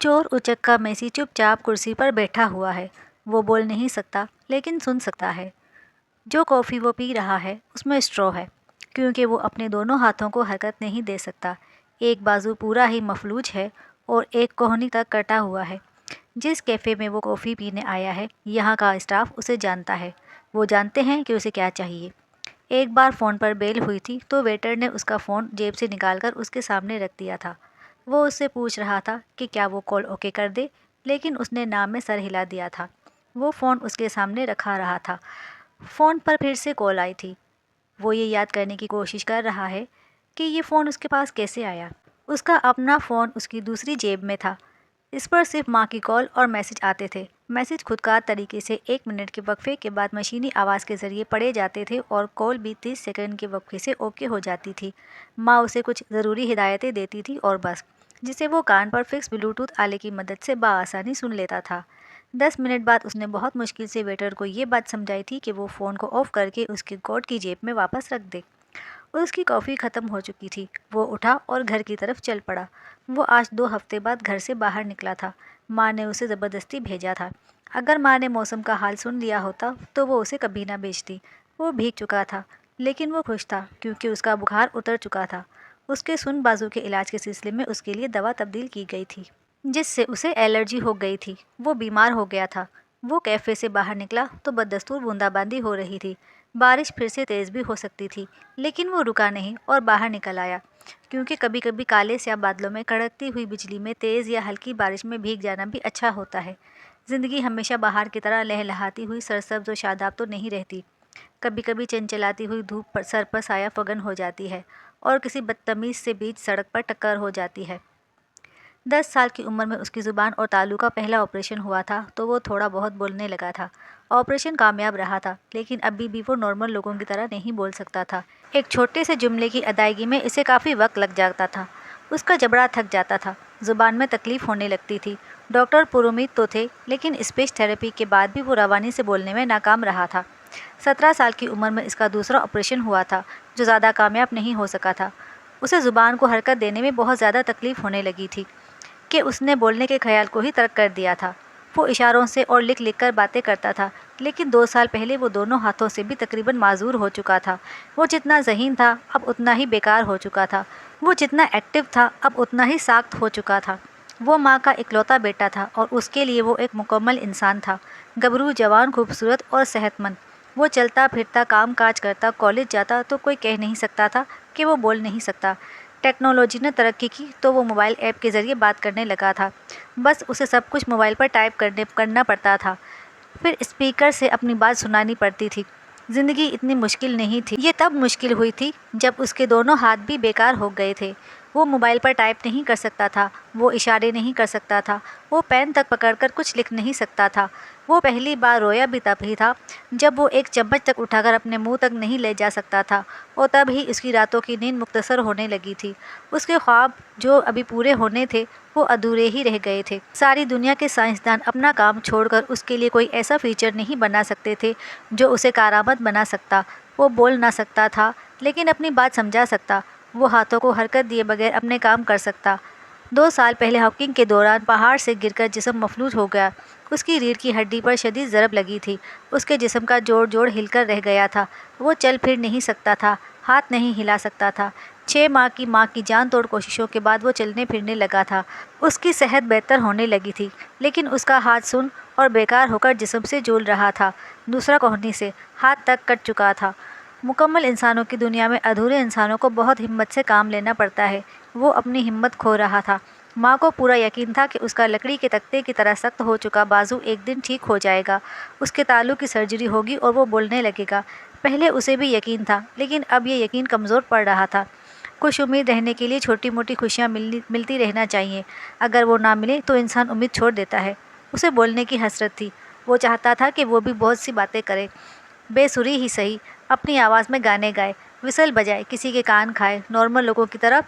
चोर उचक्का मेसी चुपचाप कुर्सी पर बैठा हुआ है। वो बोल नहीं सकता लेकिन सुन सकता है। जो कॉफ़ी वो पी रहा है उसमें स्ट्रॉ है, क्योंकि वो अपने दोनों हाथों को हरकत नहीं दे सकता। एक बाजू पूरा ही मफलूज है और एक कोहनी तक कटा हुआ है। जिस कैफ़े में वो कॉफ़ी पीने आया है, यहाँ का स्टाफ उसे जानता है। वो जानते हैं कि उसे क्या चाहिए। एक बार फ़ोन पर बेल हुई थी तो वेटर ने उसका फ़ोन जेब से निकालकर उसके सामने रख दिया था। वो उससे पूछ रहा था कि क्या वो कॉल ओके कर दे, लेकिन उसने नाम में सर हिला दिया था। वो फ़ोन उसके सामने रखा रहा था। फ़ोन पर फिर से कॉल आई थी। वो ये याद करने की कोशिश कर रहा है कि ये फ़ोन उसके पास कैसे आया। उसका अपना फ़ोन उसकी दूसरी जेब में था। इस पर सिर्फ माँ की कॉल और मैसेज आते थे। मैसेज खुदकार तरीके से 1 मिनट के वक्फे के बाद मशीनी आवाज़ के ज़रिए पढ़े जाते थे और कॉल भी 30 सेकंड के वक्फे से ओके हो जाती थी। माँ उसे कुछ ज़रूरी हिदायतें देती थी और बस, जिसे वो कान पर फिक्स ब्लूटूथ आले की मदद से बाआसानी सुन लेता था। 10 मिनट बाद उसने बहुत मुश्किल से वेटर को ये बात समझाई थी कि वो फ़ोन को ऑफ़ करके उसके कोट की जेब में वापस रख दे। उसकी कॉफ़ी ख़त्म हो चुकी थी। वो उठा और घर की तरफ चल पड़ा। वो आज 2 हफ्ते बाद घर से बाहर निकला था। माँ ने उसे ज़बरदस्ती भेजा था। अगर माँ ने मौसम का हाल सुन लिया होता तो वो उसे कभी ना भेजती। वो भीग चुका था, लेकिन वो खुश था क्योंकि उसका बुखार उतर चुका था। उसके सुन बाजू के इलाज के सिलसिले में उसके लिए दवा तब्दील की गई थी, जिससे उसे एलर्जी हो गई थी। वो बीमार हो गया था। वो कैफ़े से बाहर निकला तो बदस्तूर बूंदाबांदी हो रही थी। बारिश फिर से तेज़ भी हो सकती थी, लेकिन वो रुका नहीं और बाहर निकल आया, क्योंकि कभी कभी काले स्याह बादलों में कड़कती हुई बिजली में तेज़ या हल्की बारिश में भीग जाना भी अच्छा होता है। ज़िंदगी हमेशा बाहर की तरह लहलहाती हुई सरसब्ज और शादाब तो नहीं रहती। कभी कभी चंचलाती हुई धूप पर सर पर साया फगन हो जाती है और किसी बदतमीज़ से बीच सड़क पर टक्कर हो जाती है। 10 साल की उम्र में उसकी ज़ुबान और तालू का पहला ऑपरेशन हुआ था तो वो थोड़ा बहुत बोलने लगा था। ऑपरेशन कामयाब रहा था, लेकिन अभी भी वो नॉर्मल लोगों की तरह नहीं बोल सकता था। एक छोटे से जुमले की अदायगी में इसे काफ़ी वक्त लग जाता था। उसका जबड़ा थक जाता था। ज़ुबान में तकलीफ़ होने लगती थी। डॉक्टर पुरुमीद तो थे, लेकिन स्पीच थेरेपी के बाद भी वो रवानी से बोलने में नाकाम रहा था। 17 साल की उम्र में इसका दूसरा ऑपरेशन हुआ था, जो ज़्यादा कामयाब नहीं हो सका था। उसे ज़ुबान को हरकत देने में बहुत ज़्यादा तकलीफ़ होने लगी थी कि उसने बोलने के ख्याल को ही तर्क कर दिया था। वो इशारों से और लिख लिख कर बातें करता था, लेकिन 2 साल पहले वो दोनों हाथों से भी तकरीबन माजूर हो चुका था। वो जितना ज़हीन था अब उतना ही बेकार हो चुका था। वो जितना एक्टिव था अब उतना ही साख्त हो चुका था। वो माँ का इकलौता बेटा था और उसके लिए वो एक मुकम्मल इंसान था। गबरू, जवान, खूबसूरत और सेहतमंद। वो चलता फिरता, काम काज करता, कॉलेज जाता तो कोई कह नहीं सकता था कि वो बोल नहीं सकता। टेक्नोलॉजी ने तरक्की की तो वो मोबाइल ऐप के ज़रिए बात करने लगा था। बस उसे सब कुछ मोबाइल पर टाइप करना पड़ता था, फिर स्पीकर से अपनी बात सुनानी पड़ती थी। ज़िंदगी इतनी मुश्किल नहीं थी। ये तब मुश्किल हुई थी जब उसके दोनों हाथ भी बेकार हो गए थे। वो मोबाइल पर टाइप नहीं कर सकता था, वो इशारे नहीं कर सकता था, वो पेन तक पकड़कर कुछ लिख नहीं सकता था। वो पहली बार रोया भी तब ही था जब वो एक चम्मच तक उठाकर अपने मुंह तक नहीं ले जा सकता था, और तब ही उसकी रातों की नींद मुख्तसर होने लगी थी। उसके ख्वाब जो अभी पूरे होने थे वो अधूरे ही रह गए थे। सारी दुनिया के साइंसदान अपना काम छोड़कर उसके लिए कोई ऐसा फीचर नहीं बना सकते थे जो उसे कारामद बना सकता। वो बोल ना सकता था, लेकिन अपनी बात समझा सकता। वो हाथों को हरकत दिए बगैर अपने काम कर सकता। 2 साल पहले हॉकिंग के दौरान पहाड़ से गिरकर जिस्म मफलूज हो गया। उसकी रीढ़ की हड्डी पर शदीद ज़रब लगी थी। उसके जिस्म का जोड़ जोड़ हिलकर रह गया था। वो चल फिर नहीं सकता था, हाथ नहीं हिला सकता था। 6 माह की जान तोड़ कोशिशों के बाद वो चलने फिरने लगा था। उसकी सेहत बेहतर होने लगी थी, लेकिन उसका हाथ सुन और बेकार होकर जिस्म से झूल रहा था। दूसरा कोहनी से हाथ तक कट चुका था। मुकम्मल इंसानों की दुनिया में अधूरे इंसानों को बहुत हिम्मत से काम लेना पड़ता है। वो अपनी हिम्मत खो रहा था। माँ को पूरा यकीन था कि उसका लकड़ी के तख्ते की तरह सख्त हो चुका बाजू एक दिन ठीक हो जाएगा। उसके तालू की सर्जरी होगी और वो बोलने लगेगा। पहले उसे भी यकीन था, लेकिन अब ये यकीन कमज़ोर पड़ रहा था। खुश उम्मीद रहने के लिए छोटी मोटी खुशियाँ मिलती रहना चाहिए। अगर वो ना मिले तो इंसान उम्मीद छोड़ देता है। उसे बोलने की हसरत थी। वो चाहता था कि वो भी बहुत सी बातें करे, बेसुरी ही सही, अपनी आवाज़ में गाने गाए, विसल बजाए, किसी के कान खाए, नॉर्मल लोगों की तरफ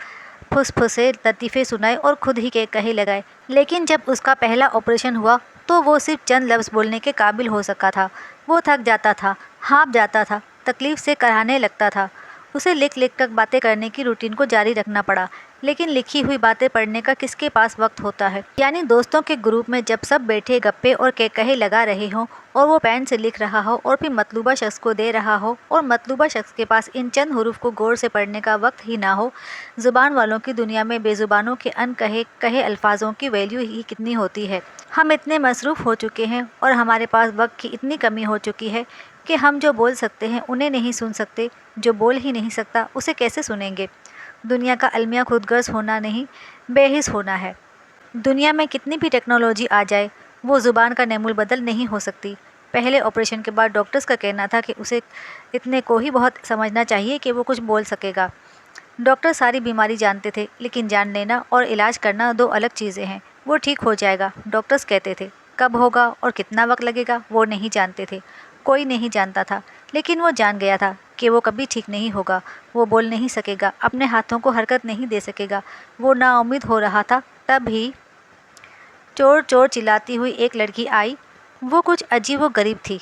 फुसफुसे, लतीफ़े सुनाए और खुद ही के कहे लगाए। लेकिन जब उसका पहला ऑपरेशन हुआ तो वो सिर्फ चंद लफ्ज़ बोलने के काबिल हो सका था। वो थक जाता था, हाँफ जाता था, तकलीफ़ से कराहने लगता था। उसे लिख लिख कर बातें करने की रूटीन को जारी रखना पड़ा, लेकिन लिखी हुई बातें पढ़ने का किसके पास वक्त होता है। यानी दोस्तों के ग्रुप में जब सब बैठे गप्पे और कहे लगा रहे हों और वो पेन से लिख रहा हो और फिर मतलूबा शख्स को दे रहा हो और मतलूबा शख्स के पास इन चंद हरूफ को गौर से पढ़ने का वक्त ही ना हो। ज़ुबान वालों की दुनिया में बेज़ुबानों के कहे अल्फाजों की वैल्यू ही कितनी होती है। हम इतने मसरूफ़ हो चुके हैं और हमारे पास वक्त की इतनी कमी हो चुकी है कि हम जो बोल सकते हैं उन्हें नहीं सुन सकते। जो बोल ही नहीं सकता उसे कैसे सुनेंगे। दुनिया का अलमिया खुदगर्ज होना नहीं, बेहिस होना है। दुनिया में कितनी भी टेक्नोलॉजी आ जाए, वो ज़ुबान का नेमुल बदल नहीं हो सकती। पहले ऑपरेशन के बाद डॉक्टर्स का कहना था कि उसे इतने को ही बहुत समझना चाहिए कि वो कुछ बोल सकेगा। डॉक्टर सारी बीमारी जानते थे, लेकिन जान लेना और इलाज करना दो अलग चीज़ें हैं। वो ठीक हो जाएगा, डॉक्टर्स कहते थे। कब होगा और कितना वक्त लगेगा वो नहीं जानते थे। कोई नहीं जानता था, लेकिन वो जान गया था कि वो कभी ठीक नहीं होगा। वो बोल नहीं सकेगा, अपने हाथों को हरकत नहीं दे सकेगा। वो नाउम्मीद हो रहा था। तभी चोर चोर चिल्लाती हुई एक लड़की आई। वो कुछ अजीब व गरीब थी।